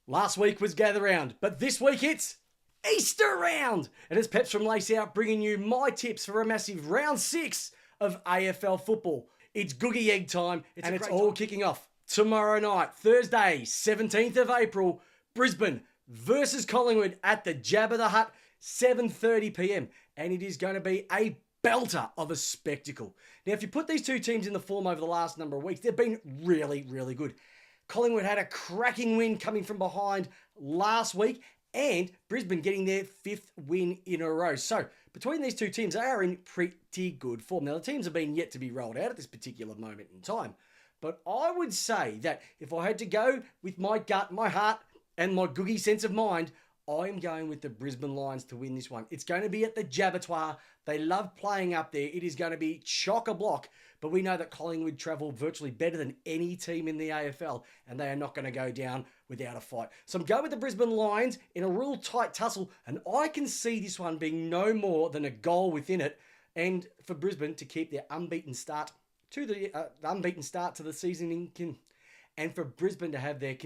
Last week was Gather Round, but this week it's Easter Round. And it's Peps from Lace Out bringing you my tips for a massive round 6 of AFL football. It's Googie Egg time, and it's all kicking off tomorrow night, Thursday, 17th of April, Brisbane versus Collingwood at the Jabba the Hutt, 7:30 p.m. And it is going to be a belter of a spectacle. Now, if you put these two teams in the form over the last number of weeks, they've been really, really good. Collingwood had a cracking win coming from behind last week, and Brisbane getting their 5th win in a row. So, between these two teams, they are in pretty good form. Now, the teams have been yet to be rolled out at this particular moment in time. But I would say that if I had to go with my gut, my heart, and my googie sense of mind, I am going with the Brisbane Lions to win this one. It's going to be at the Jabatoir. They love playing up there. It is going to be chock-a-block. But we know that Collingwood travel virtually better than any team in the AFL, and they are not going to go down without a fight. So I'm going with the Brisbane Lions in a real tight tussle, and I can see this one being no more than a goal within it, and for Brisbane to keep their unbeaten start to the season and for Brisbane to have their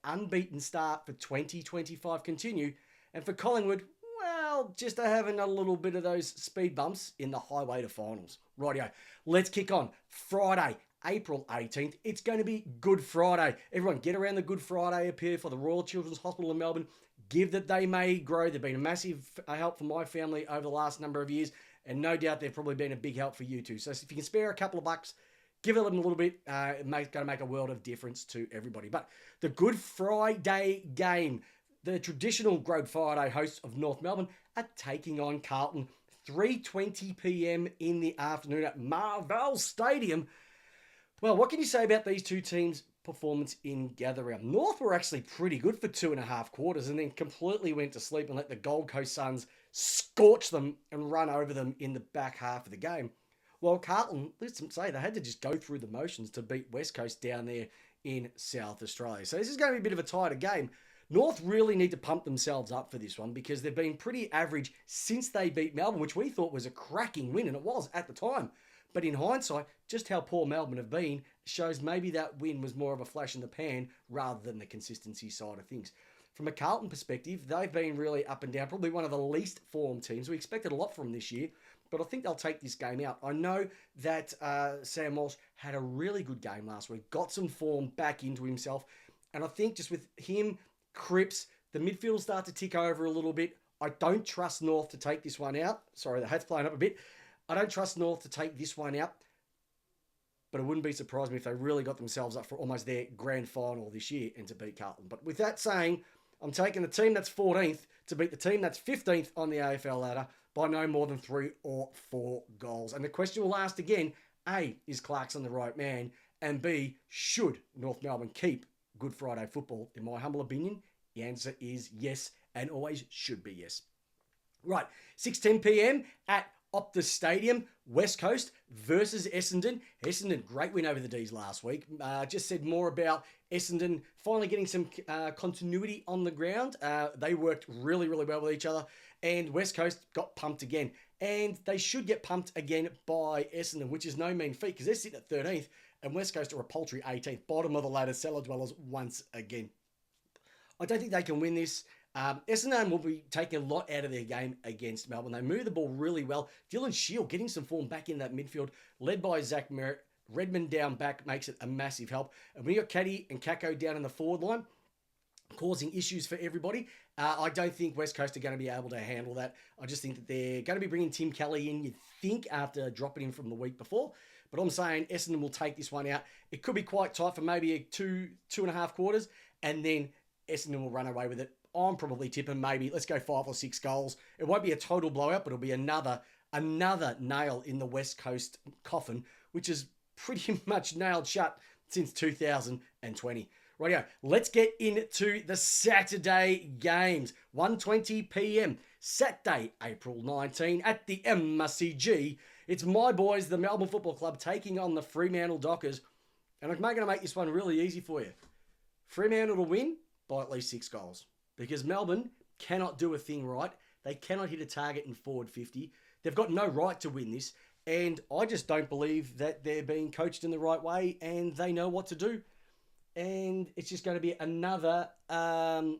unbeaten start for 2025 continue, and for Collingwood, well, just to having a little bit of those speed bumps in the highway to finals. Rightio, let's kick on. Friday, April 18th. It's going to be Good Friday. Everyone get around the Good Friday up here for the Royal Children's Hospital in Melbourne. Give that they may grow. They've been a massive help for my family over the last number of years, and no doubt they've probably been a big help for you too. So if you can spare a couple of bucks, give it them a little bit. It's going to make a world of difference to everybody. But the Good Friday game, the traditional Good Friday hosts of North Melbourne are taking on Carlton, 3:20 p.m. in the afternoon at Marvel Stadium. Well, what can you say about these two teams' performance in Gather Round? North were actually pretty good for 2.5 quarters and then completely went to sleep and let the Gold Coast Suns scorch them and run over them in the back half of the game. Well, Carlton, let's say they had to just go through the motions to beat West Coast down there in South Australia. So this is going to be a bit of a tighter game. North really need to pump themselves up for this one because they've been pretty average since they beat Melbourne, which we thought was a cracking win, and it was at the time. But in hindsight, just how poor Melbourne have been shows maybe that win was more of a flash in the pan rather than the consistency side of things. From a Carlton perspective, they've been really up and down, probably one of the least formed teams. We expected a lot from them this year, but I think they'll take this game out. I know that Sam Walsh had a really good game last week, got some form back into himself, and I think just with him, Cripps, the midfield start to tick over a little bit. I don't trust North to take this one out. Sorry, the hat's playing up a bit. I don't trust North to take this one out, but it wouldn't be surprised me if they really got themselves up for almost their grand final this year and to beat Carlton. But with that saying, I'm taking the team that's 14th to beat the team that's 15th on the AFL ladder by no more than 3 or 4 goals. And the question will ask again, A, is Clarkson the right man? And B, should North Melbourne keep Good Friday football? In my humble opinion, the answer is yes, and always should be yes. Right, 6:10 p.m. at Optus Stadium, West Coast versus Essendon. Essendon, great win over the D's last week. Just said more about Essendon finally getting some continuity on the ground. They worked really, really well with each other, and West Coast got pumped again. And they should get pumped again by Essendon, which is no mean feat because they're sitting at 13th, and West Coast are a paltry 18th, bottom of the ladder, cellar dwellers once again. I don't think they can win this. Essendon will be taking a lot out of their game against Melbourne. They move the ball really well. Dylan Shield getting some form back in that midfield, led by Zach Merritt. Redmond down back makes it a massive help. And we got Caddy and Kako down in the forward line, causing issues for everybody. I don't think West Coast are going to be able to handle that. I just think that they're going to be bringing Tim Kelly in, you'd think, after dropping him from the week before. But I'm saying Essendon will take this one out. It could be quite tight for maybe 2.5 quarters, and then Essendon will run away with it. I'm probably tipping maybe, let's go 5 or 6 goals. It won't be a total blowout, but it'll be another nail in the West Coast coffin, which is pretty much nailed shut since 2020. Rightio, let's get into the Saturday games. 1:20 p.m. Saturday, April 19 at the MCG. It's my boys, the Melbourne Football Club, taking on the Fremantle Dockers. And I'm going to make this one really easy for you. Fremantle will win by at least 6 goals. Because Melbourne cannot do a thing right. They cannot hit a target in forward 50. They've got no right to win this. And I just don't believe that they're being coached in the right way and they know what to do. and it's just going to be another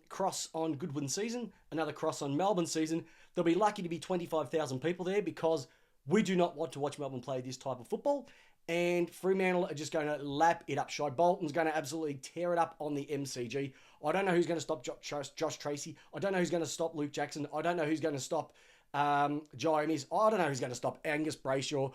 cross on Goodwin season, another cross on Melbourne season. They'll be lucky to be 25,000 people there because we do not want to watch Melbourne play this type of football. And Fremantle are just going to lap it up. Shy Bolton's going to absolutely tear it up on the MCG. I don't know who's going to stop Josh Tracy. I don't know who's going to stop Luke Jackson. I don't know who's going to stop Jai Emmys. I don't know who's going to stop Angus Brayshaw.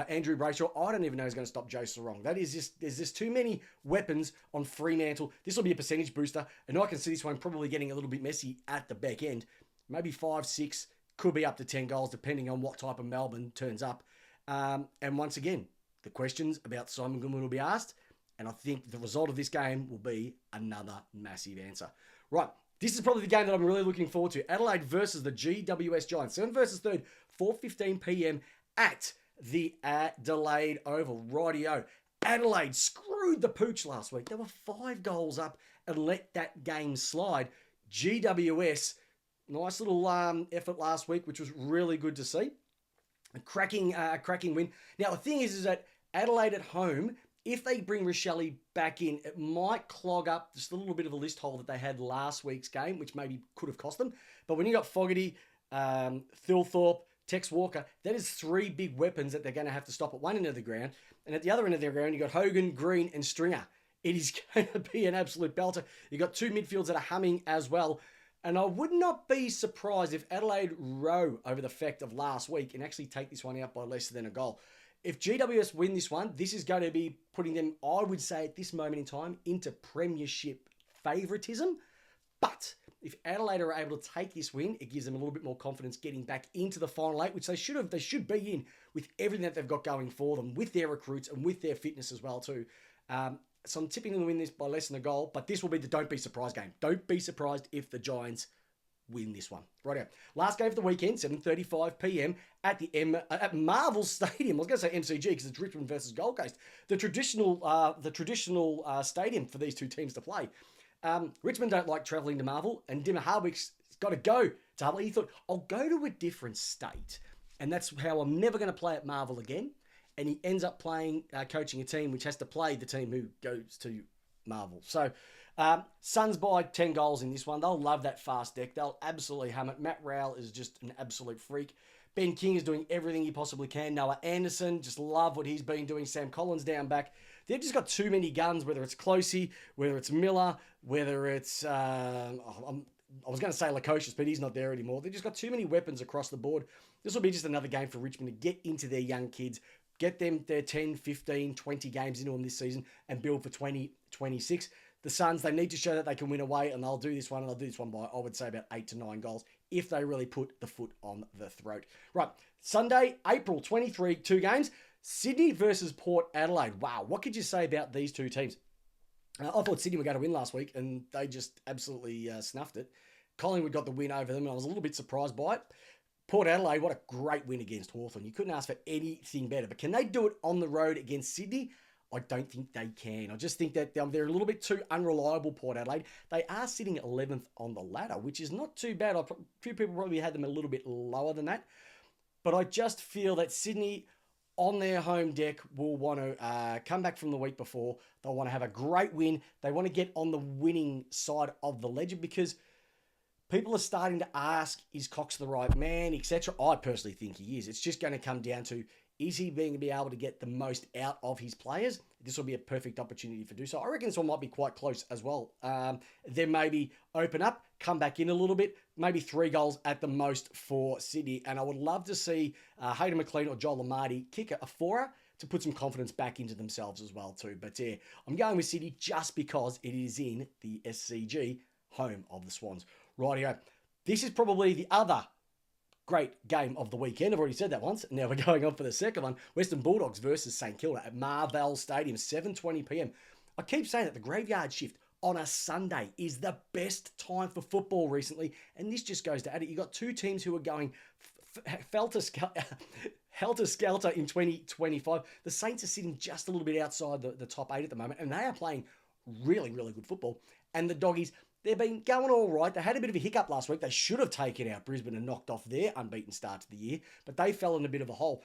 Andrew Brayshaw. I don't even know who's going to stop Joe Sarong. There's just too many weapons on Fremantle. This will be a percentage booster, and I can see this one probably getting a little bit messy at the back end. Maybe 5, 6, could be up to 10 goals depending on what type of Melbourne turns up. And once again, the questions about Simon Goodwin will be asked, and I think the result of this game will be another massive answer. Right, this is probably the game that I'm really looking forward to. Adelaide versus the GWS Giants. 7th versus 3rd, 4:15 p.m. at the Adelaide Oval. Rightio. Adelaide screwed the pooch last week. They were 5 goals up and let that game slide. GWS, nice little effort last week, which was really good to see. A cracking win. Now, the thing is that Adelaide at home, if they bring Rochelle back in, it might clog up just a little bit of a list hole that they had last week's game, which maybe could have cost them. But when you got Fogarty, Thilthorpe, Tex Walker, that is 3 big weapons that they're going to have to stop at one end of the ground. And at the other end of the ground, you got Hogan, Green, and Stringer. It is going to be an absolute belter. You got 2 midfields that are humming as well. And I would not be surprised if Adelaide row over the effect of last week and actually take this one out by less than a goal. If GWS win this one, this is going to be putting them, I would say at this moment in time, into premiership favouritism. But if Adelaide are able to take this win, it gives them a little bit more confidence getting back into the final 8, which they should be in with everything that they've got going for them, with their recruits and with their fitness as well too. So I'm tipping them to win this by less than a goal, but this will be the don't be surprised game. Don't be surprised if the Giants win this one. Rightio. Last game of the weekend, 7:35 p.m. at Marvel Stadium. I was going to say MCG because it's Richmond versus Gold Coast. The traditional stadium for these two teams to play. Richmond don't like travelling to Marvel, and Dimmer Hardwick's got to go to Marvel. He thought, I'll go to a different state, and that's how I'm never going to play at Marvel again. And he ends up coaching a team which has to play the team who goes to Marvel. So, Suns by 10 goals in this one. They'll love that fast deck. They'll absolutely hum it. Matt Rowell is just an absolute freak. Ben King is doing everything he possibly can. Noah Anderson, just love what he's been doing. Sam Collins down back. They've just got too many guns, whether it's Closey, whether it's Miller, whether it's... I was going to say Lukosius, but he's not there anymore. They've just got too many weapons across the board. This will be just another game for Richmond to get into their young kids, get them their 10, 15, 20 games into them this season and build for 2026. The Suns, they need to show that they can win away, and they'll do this one, and they'll do this one by, I would say, about 8 to 9 goals if they really put the foot on the throat. Right, Sunday, April 23, 2 games. Sydney versus Port Adelaide. Wow, what could you say about these two teams? I thought Sydney were going to win last week, and they just absolutely snuffed it. Collingwood got the win over them, and I was a little bit surprised by it. Port Adelaide, what a great win against Hawthorn. You couldn't ask for anything better. But can they do it on the road against Sydney? I don't think they can. I just think that they're a little bit too unreliable, Port Adelaide. They are sitting 11th on the ladder, which is not too bad. A few people probably had them a little bit lower than that. But I just feel that Sydney, on their home deck, will want to come back from the week before. They'll want to have a great win. They want to get on the winning side of the ledger because people are starting to ask, is Cox the right man, etc. I personally think he is. It's just going to come down to, is he being able to get the most out of his players? This will be a perfect opportunity for do so. I reckon this one might be quite close as well. Then maybe open up, come back in a little bit, maybe 3 goals at the most for Sydney. And I would love to see Hayden McLean or Joel Amartey kick a 4er to put some confidence back into themselves as well too. But yeah, I'm going with Sydney just because it is in the SCG, home of the Swans. Rightio. This is probably the other great game of the weekend. I've already said that once. Now we're going on for the second one. Western Bulldogs versus St Kilda at Marvel Stadium, 7:20 p.m. I keep saying that the graveyard shift on a Sunday is the best time for football recently, and this just goes to add it. You've got two teams who are going helter-skelter in 2025. The Saints are sitting just a little bit outside the top 8 at the moment, and they are playing really, really good football. And the Doggies, they've been going all right. They had a bit of a hiccup last week. They should have taken out Brisbane and knocked off their unbeaten start to the year, but they fell in a bit of a hole.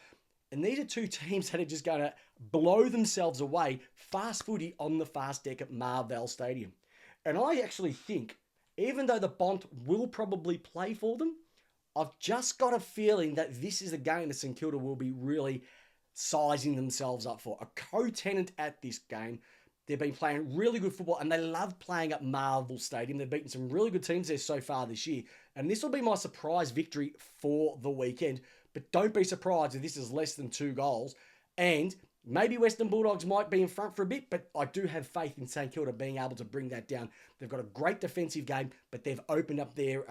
And these are two teams that are just going to blow themselves away fast footy on the fast deck at Marvell Stadium. And I actually think, even though the Bont will probably play for them, I've just got a feeling that this is a game that St Kilda will be really sizing themselves up for. A co-tenant at this game. They've been playing really good football and they love playing at Marvel Stadium. They've beaten some really good teams there so far this year. And this will be my surprise victory for the weekend. But don't be surprised if this is less than 2 goals. And maybe Western Bulldogs might be in front for a bit, but I do have faith in St Kilda being able to bring that down. They've got a great defensive game, but they've opened up their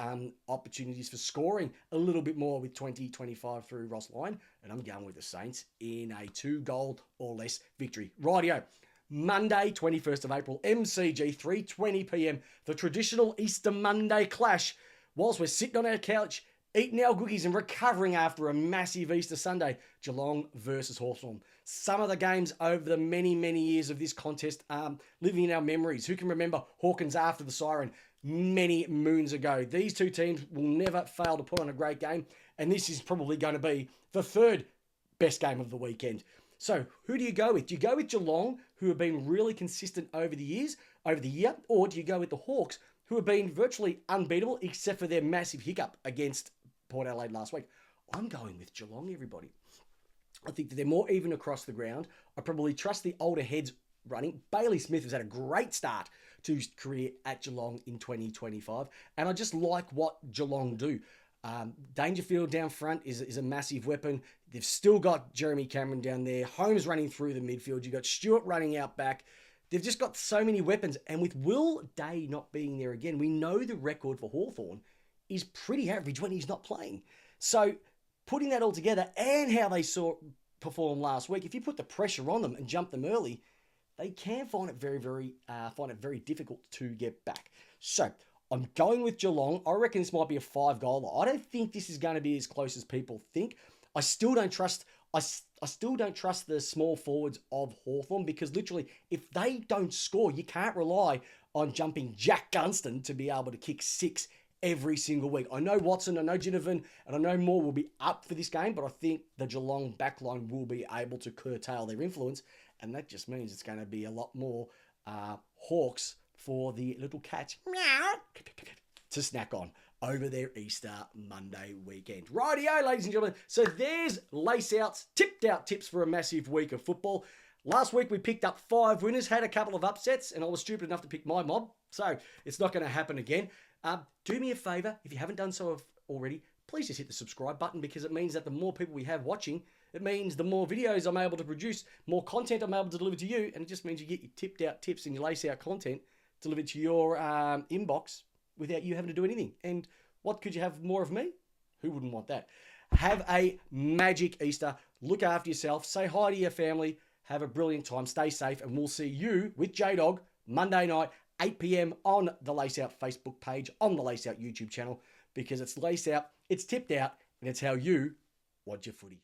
opportunities for scoring a little bit more with 20-25 through Ross Lyon. And I'm going with the Saints in a 2-goal or less victory. Rightio. Monday, 21st of April, MCG, 3:20 p.m. The traditional Easter Monday clash. Whilst we're sitting on our couch, eating our cookies and recovering after a massive Easter Sunday, Geelong versus Hawthorn. Some of the games over the many, many years of this contest living in our memories. Who can remember Hawkins after the siren many moons ago? These two teams will never fail to put on a great game, and this is probably going to be the third best game of the weekend. So who do you go with? Do you go with Geelong, who have been really consistent over the year, or do you go with the Hawks, who have been virtually unbeatable except for their massive hiccup against Port Adelaide last week? I'm going with Geelong, everybody. I think that they're more even across the ground. I probably trust the older heads running. Bailey Smith has had a great start to his career at Geelong in 2025, and I just like what Geelong do. Dangerfield down front is a massive weapon. They've still got Jeremy Cameron down there. Holmes running through the midfield. You've got Stewart running out back. They've just got so many weapons. And with Will Day not being there again, we know the record for Hawthorn is pretty average when he's not playing. So putting that all together and how they saw perform last week, if you put the pressure on them and jump them early, they can find it very difficult to get back. So I'm going with Geelong. I reckon this might be a 5-goaler. I don't think this is going to be as close as people think. I still don't trust the small forwards of Hawthorn, because literally, if they don't score, you can't rely on jumping Jack Gunston to be able to kick 6 every single week. I know Watson, I know Ginnivan, and I know Moore will be up for this game, but I think the Geelong backline will be able to curtail their influence, and that just means it's going to be a lot more Hawks for the little cats to snack on over their Easter Monday weekend. Rightio, ladies and gentlemen. So there's Lace Out's tipped out tips for a massive week of football. Last week we picked up 5 winners, had a couple of upsets, and I was stupid enough to pick my mob, so it's not going to happen again. Do me a favour, if you haven't done so already, please just hit the subscribe button, because it means that the more people we have watching, it means the more videos I'm able to produce, more content I'm able to deliver to you, and it just means you get your tipped out tips and your Lace Out content delivered to your inbox without you having to do anything. And what could you have more of me? Who wouldn't want that? Have a magic Easter. Look after yourself. Say hi to your family. Have a brilliant time. Stay safe. And we'll see you with J-Dog Monday night, 8 p.m. on the Lace Out Facebook page, on the Lace Out YouTube channel, because it's Lace Out, it's tipped out, and it's how you watch your footy.